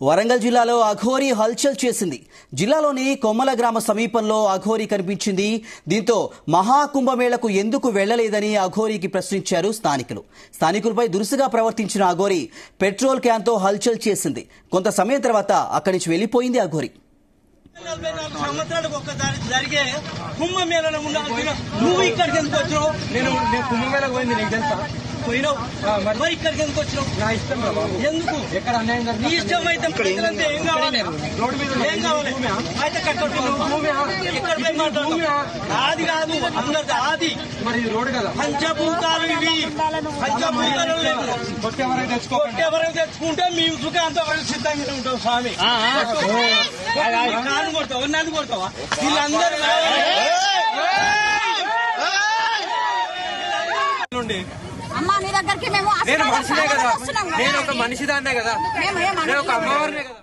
వరంగల్ జిల్లాలో అఘోరీ హల్చల్ చేసింది. జిల్లాలోని కొమ్మల గ్రామ సమీపంలో అఘోరీ కనిపించింది. దీంతో మహాకుంభమేళకు ఎందుకు వెళ్లలేదని అఘోరీకి ప్రశ్నించారు స్థానికులు. స్థానికులపై దురుసుగా ప్రవర్తించిన అఘోరీ పెట్రోల్ క్యాన్తో హల్చల్ చేసింది. కొంత సమయం తర్వాత అక్కడి నుంచి వెళ్లిపోయింది అఘోరీ. 44 సంవత్సరాలకు ఒక్కసారి జరిగే కుంభమేళలో ఉండాల్సిన నువ్వు ఇక్కడికి ఎందుకు వచ్చినావు? నేను కుంభమేళకు పోయింది, నీకు తెలుసా? పోయినావు మరి ఇక్కడికి ఎందుకు వచ్చినావు? నా ఇష్టం కదా. ఎందుకు? ఎక్కడ అన్యాయం నీ ఇష్టం అయితే ప్రజలంతా ఏం కావాలి? రోడ్డు మీద ఏం కావాలి? అయితే ఇక్కడ పోయి మాట్లాడు. ఆది కాదు అందరిది ఆది. మరి రోడ్డు కదా, పంచభూతాలు ఇవి. పంచభూతాలు కొట్టెవరైనా తెచ్చుకుంటే మీ సుఖంతో సిద్ధంగా ఉంటాం స్వామి. కాను కొడతావా, నన్ను కొడతావా? వీళ్ళందరూ అమ్మా నీ దగ్గరికి మేము నేను మనిషినే కదా, నేను ఒక మనిషిదాన్నే కదా, నేను ఒక అమ్మవారినే కదా.